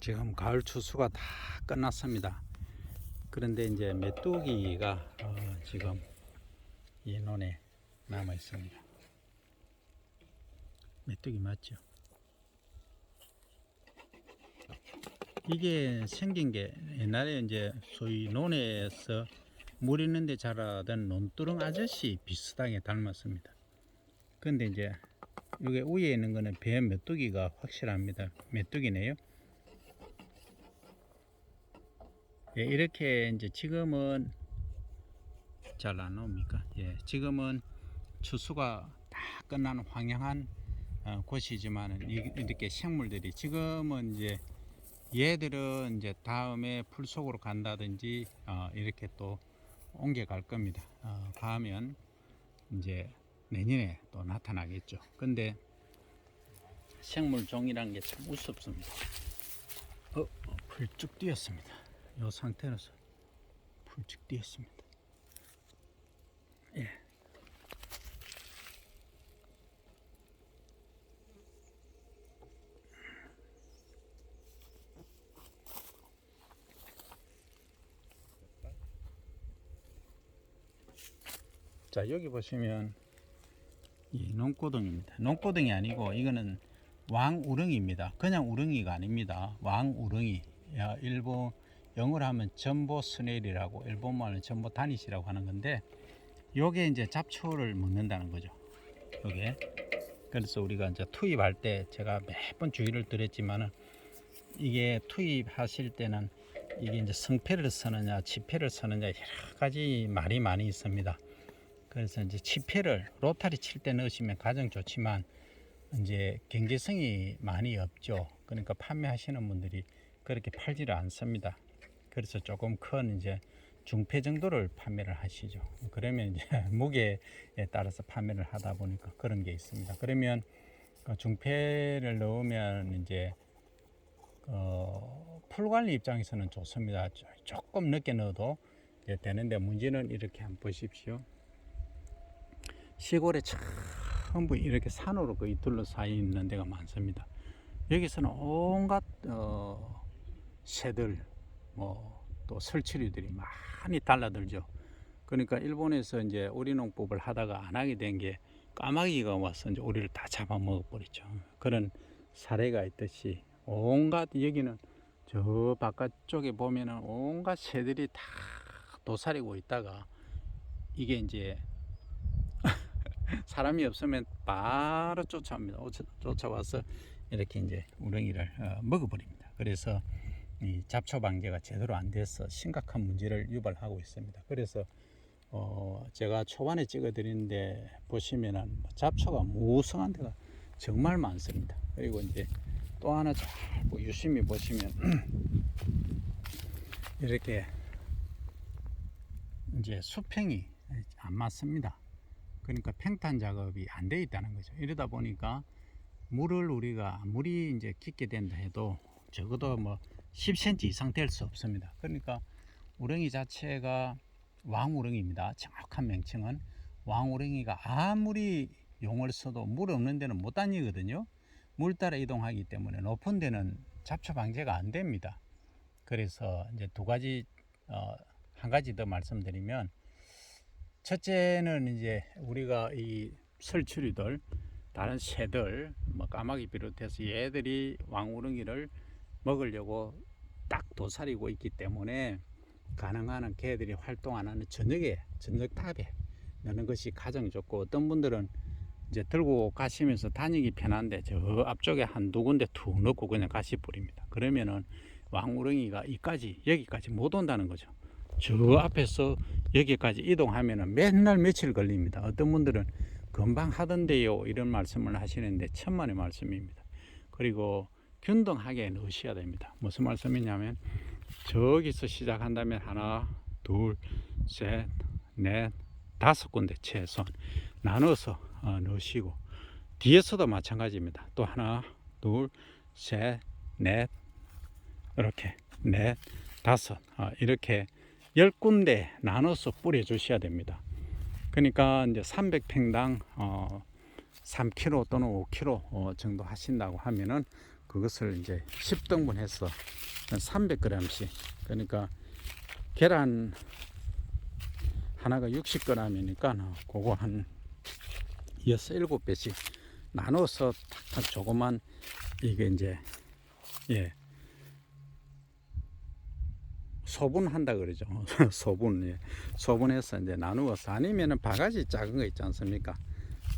지금 가을 추수가 다 끝났습니다. 그런데 이제 메뚜기가 지금 이 논에 남아 있습니다. 메뚜기 맞죠? 이게 생긴 게 옛날에 이제 소위 논에서 물 있는데 자라던 논두렁 아저씨 비슷하게 닮았습니다. 근데 이제 여기 위에 있는 거는 배 메뚜기가 확실합니다. 메뚜기네요. 예, 이렇게 이제 지금은 잘 안 나옵니까? 예, 지금은 추수가 다 끝나는 황량한 곳이지만 이렇게 생물들이 지금은 이제 얘들은 이제 다음에 풀 속으로 간다든지 이렇게 또 옮겨갈 겁니다. 가면 이제 내년에 또 나타나겠죠. 근데 생물 종이라는 게 참 우습습니다. 풀쭉 뛰었습니다. 이 상태로서 풀쭉 뛰었습니다. 예. 자, 여기 보시면 이 농고등입니다. 농고등이 아니고 이거는 왕우렁이입니다. 그냥 우렁이가 아닙니다. 왕우렁이. 일본 영어로 하면 전보 스네일이라고, 일본말은 전보 다니시라고 하는 건데, 요게 이제 잡초를 먹는다는 거죠. 요게. 그래서 우리가 이제 투입할 때 제가 몇 번 주의를 드렸지만은, 이게 투입하실 때는 이게 이제 성패를 쓰느냐 지패를 쓰느냐 여러 가지 말이 많이 있습니다. 그래서 이제 지패를 로타리 칠 때 넣으시면 가장 좋지만 이제 경제성이 많이 없죠. 그러니까 판매하시는 분들이 그렇게 팔지를 않습니다. 그래서 조금 큰 이제 중패 정도를 판매를 하시죠. 그러면 이제 무게에 따라서 판매를 하다 보니까 그런 게 있습니다. 그러면 중패를 넣으면 이제 풀 관리 입장에서는 좋습니다. 조금 늦게 넣어도 되는데, 문제는 이렇게 한번 보십시오. 시골에 전부 이렇게 산으로 거의 둘러싸여 있는 데가 많습니다. 여기서는 온갖 새들, 또 설치류들이 많이 달라들죠. 그러니까 일본에서 이제 오리농법을 하다가 안 하게 된 게 까마귀가 와서 이제 오리를 다 잡아먹어 버리죠. 그런 사례가 있듯이 온갖, 여기는 저 바깥쪽에 보면은 온갖 새들이 다 도사리고 있다가 이게 이제 사람이 없으면 바로 쫓아옵니다. 쫓아와서 이렇게 이제 우렁이를 먹어버립니다. 그래서 이 잡초 방제가 제대로 안 돼서 심각한 문제를 유발하고 있습니다. 그래서 제가 초반에 찍어 드리는데 보시면은 잡초가 무성한 데가 정말 많습니다. 그리고 이제 또 하나 잘 유심히 보시면 이렇게 이제 수평이 안 맞습니다. 그러니까 평탄 작업이 안 돼 있다는 거죠. 이러다 보니까 물이 이제 깊게 된다 해도 적어도 뭐 10cm 이상 될 수 없습니다. 그러니까 우렁이 자체가 왕우렁이입니다. 정확한 명칭은 왕우렁이가 아무리 용을 써도 물 없는 데는 못 다니거든요. 물 따라 이동하기 때문에 높은 데는 잡초 방제가 안 됩니다. 그래서 이제 두 가지, 한 가지 더 말씀드리면, 첫째는 이제 우리가 이 설치류들, 다른 새들, 까마귀 비롯해서 얘들이 왕우렁이를 먹으려고 딱 도사리고 있기 때문에 가능한 한 걔들이 활동 안 하는 저녁탑에 넣는 것이 가장 좋고, 어떤 분들은 이제 들고 가시면서 다니기 편한데 저 앞쪽에 한두 군데 툭 넣고 그냥 가시 뿌립니다. 그러면은 왕우렁이가 여기까지 못 온다는 거죠. 저 앞에서 여기까지 이동하면은 맨날 며칠 걸립니다. 어떤 분들은 금방 하던데요 이런 말씀을 하시는데 천만의 말씀입니다. 그리고 균등하게 넣으셔야 됩니다. 무슨 말씀이냐면, 저기서 시작한다면 하나, 둘, 셋, 넷, 5군데 최소한 나눠서 넣으시고, 뒤에서도 마찬가지입니다. 또 하나, 둘, 셋, 넷, 이렇게 넷, 5, 이렇게 10군데 나눠서 뿌려 주셔야 됩니다. 그러니까 이제 300평당 3kg 또는 5kg 정도 하신다고 하면은 그것을 이제 10등분해서 300g씩, 그러니까 계란 하나가 60g이니까 그거 한 6, 7배씩 나눠서 탁탁 조그만, 이게 이제 소분한다 그러죠. 소분, 소분해서 이제 나누어서, 아니면은 바가지 작은 거 있지 않습니까?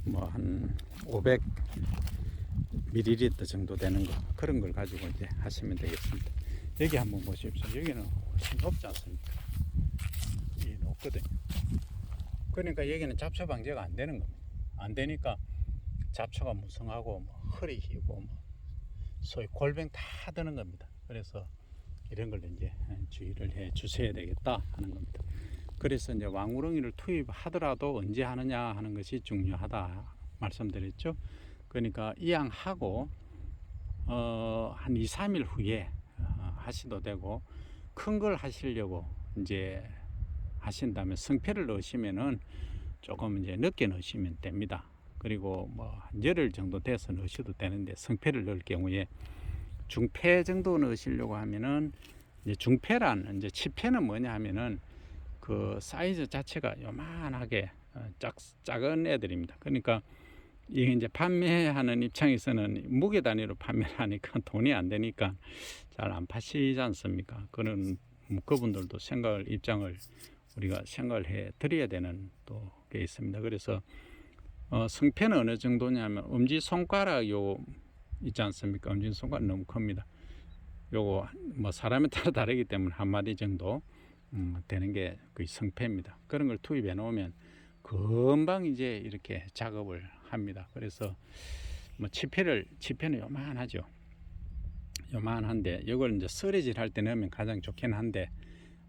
뭐 한 500ml 정도 되는 거, 그런 걸 가지고 이제 하시면 되겠습니다. 여기 한번 보십시오. 여기는 훨씬 높지 않습니까? 이 높거든요. 그러니까 여기는 잡초 방제가 안 되는 겁니다. 안 되니까 잡초가 무성하고 뭐 허리 휘고 뭐 소위 골병 다 드는 겁니다. 그래서 이런 걸 이제 주의를 해 주셔야 되겠다 하는 겁니다. 그래서 이제 왕우렁이를 투입하더라도 언제 하느냐 하는 것이 중요하다 말씀드렸죠. 그러니까 이양하고 한 2, 3일 후에 하셔도 되고, 큰 걸 하시려고 이제 하신다면 성패를 넣으시면은 조금 이제 늦게 넣으시면 됩니다. 그리고 뭐 한 열흘 정도 돼서 넣으셔도 되는데, 성패를 넣을 경우에 중패 정도 넣으시려고 하면은, 이제 중패란, 이제 치패는 뭐냐 하면은 그 사이즈 자체가 요만하게 작은 애들입니다. 그러니까 이게 이제 판매하는 입장에서는 무게 단위로 판매를 하니까 돈이 안 되니까 잘 안 파시지 않습니까? 그분들도 입장을 우리가 생각을 해 드려야 되는 또 게 있습니다. 그래서 성패는 어느 정도냐면, 엄지손가락 요 있지 않습니까? 엄지손가락 너무 큽니다. 요거 뭐 사람에 따라 다르기 때문에 한 마디 정도 되는 게 거의 성패입니다. 그런 걸 투입해 놓으면 금방 이제 이렇게 작업을 합니다. 그래서 뭐 치패는 요만하죠. 요만한데 이걸 이제 쓰레질 할 때 넣으면 가장 좋긴 한데,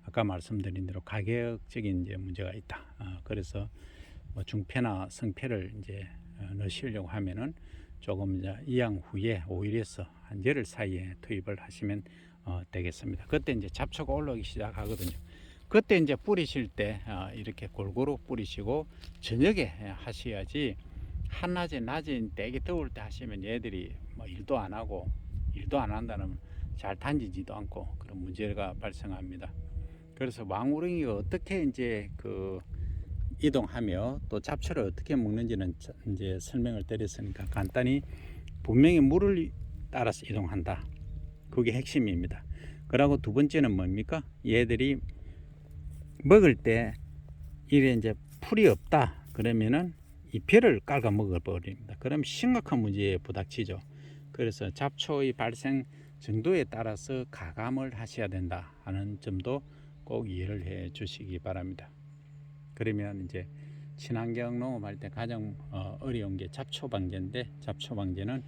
아까 말씀드린 대로 가격적인 이제 문제가 있다. 그래서 뭐 중패나 성패를 이제 넣으시려고 하면은 조금 이제 이양 후에 5일에서 한 열흘 사이에 투입을 하시면 되겠습니다. 그때 이제 잡초가 올라오기 시작하거든요. 그때 이제 뿌리실 때 이렇게 골고루 뿌리시고 저녁에 하셔야지, 한낮에 낮에 되게 더울 때 하시면 얘들이 뭐 일도 안 한다면 잘 다니지도 않고 그런 문제가 발생합니다. 그래서 왕우렁이가 어떻게 이제 이동하며 또 잡초를 어떻게 먹는지는 이제 설명을 드렸으니까, 간단히 분명히 물을 따라서 이동한다. 그게 핵심입니다. 그리고 두 번째는 뭡니까? 얘들이 먹을 때 이래 이제 풀이 없다 그러면은 잎을 깔아 먹어 버립니다. 그럼 심각한 문제에 부닥치죠. 그래서 잡초의 발생 정도에 따라서 가감을 하셔야 된다 하는 점도 꼭 이해를 해 주시기 바랍니다. 그러면 이제 친환경 농업할 때 가장 어려운 게 잡초 방제인데, 잡초 방제는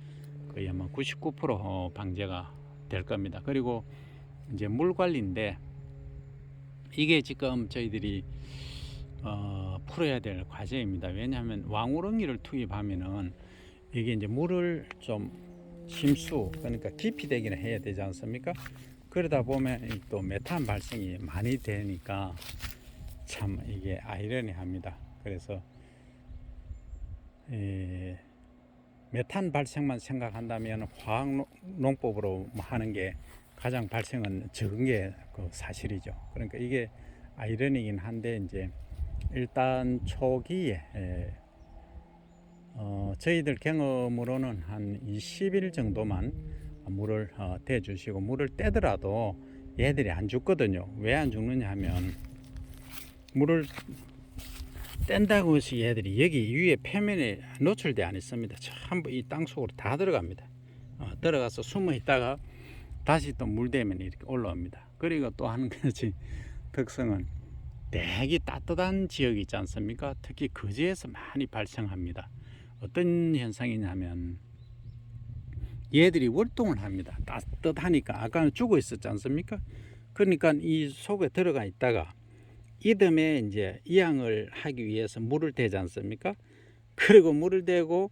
거의 아마 99% 방제가 될 겁니다. 그리고 이제 물 관리인데, 이게 지금 저희들이 풀어야 될 과제입니다. 왜냐하면 왕우렁이를 투입하면은 이게 이제 물을 좀 심수, 그러니까 깊이 되기는 해야 되지 않습니까? 그러다 보면 또 메탄 발생이 많이 되니까 참 이게 아이러니합니다. 그래서 메탄 발생만 생각한다면 화학 농법으로 하는 게 가장 발생은 적은 게 사실이죠. 그러니까 이게 아이러니긴 한데, 이제 일단 초기에 저희들 경험으로는 한 20일 정도만 물을 대주시고, 물을 떼더라도 얘들이 안 죽거든요. 왜 안 죽느냐 하면, 물을 뗀다고 해서 얘들이 여기 위에 표면에 노출되어 안 있습니다. 전부 이 땅속으로 다 들어갑니다. 들어가서 숨어 있다가 다시 또 물 대면 이렇게 올라옵니다. 그리고 또 한 가지 특성은 되게 따뜻한 지역이 있지 않습니까? 특히 거제에서 많이 발생합니다. 어떤 현상이냐면, 얘들이 월동을 합니다. 따뜻하니까. 아까는 죽어 있었지 않습니까? 그러니까 이 속에 들어가 있다가 이듬해 이제 이양을 하기 위해서 물을 대지 않습니까? 그리고 물을 대고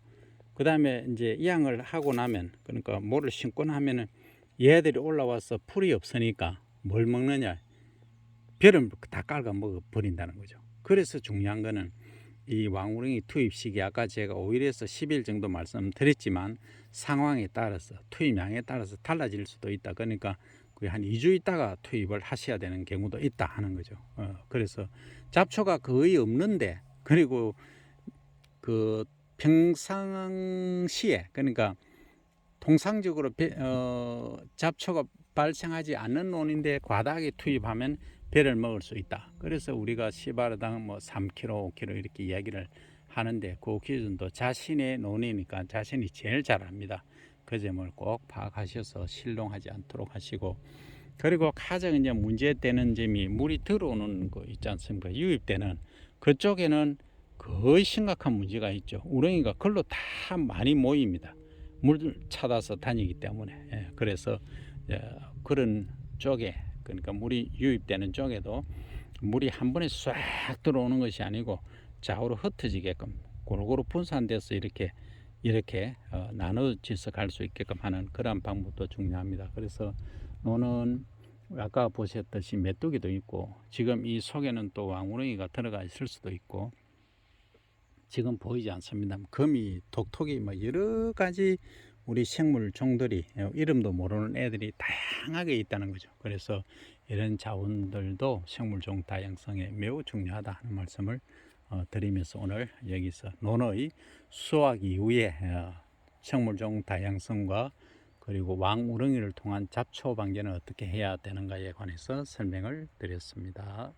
그 다음에 이제 이양을 하고 나면, 그러니까 모를 심고 나면은 얘들이 올라와서 풀이 없으니까 뭘 먹느냐? 벼를 다 깔아 먹어 버린다는 거죠. 그래서 중요한 거는 이 왕우릉이 투입 시기 아까 제가 5일에서 10일 정도 말씀드렸지만 상황에 따라서 투입량에 따라서 달라질 수도 있다. 그러니까 거의 한 2주 있다가 투입을 하셔야 되는 경우도 있다 하는 거죠. 그래서 잡초가 거의 없는데 그리고 그 평상시에 그러니까 통상적으로 잡초가 발생하지 않는 논인데 과다하게 투입하면 배를 먹을 수 있다. 그래서 우리가 시바르당 뭐 3kg, 5kg 이렇게 이야기를 하는데 그 기준도 자신의 논이니까 자신이 제일 잘 압니다. 그 점을 꼭 파악하셔서 실롱하지 않도록 하시고 그리고 가장 이제 문제되는 점이 물이 들어오는 거 있지 않습니까? 유입되는 그쪽에는 거의 심각한 문제가 있죠. 우렁이가 글로 다 많이 모입니다. 물 찾아서 다니기 때문에 그래서 그런 쪽에 그러니까 물이 유입되는 쪽에도 물이 한 번에 싹 들어오는 것이 아니고 좌우로 흩어지게끔 골고루 분산돼서 이렇게 나눠져서 갈 수 있게끔 하는 그런 방법도 중요합니다. 그래서 노는 아까 보셨듯이 메뚜기도 있고 지금 이 속에는 또 왕우렁이가 들어가 있을 수도 있고 지금 보이지 않습니다. 거미, 독토기 뭐 여러 가지 우리 생물 종들이 이름도 모르는 애들이 다양하게 있다는 거죠. 그래서 이런 자원들도 생물종 다양성에 매우 중요하다 하는 말씀을 드리면서 오늘 여기서 논의 수확 이후에 생물종 다양성과 그리고 왕우렁이를 통한 잡초 방제는 어떻게 해야 되는가에 관해서 설명을 드렸습니다.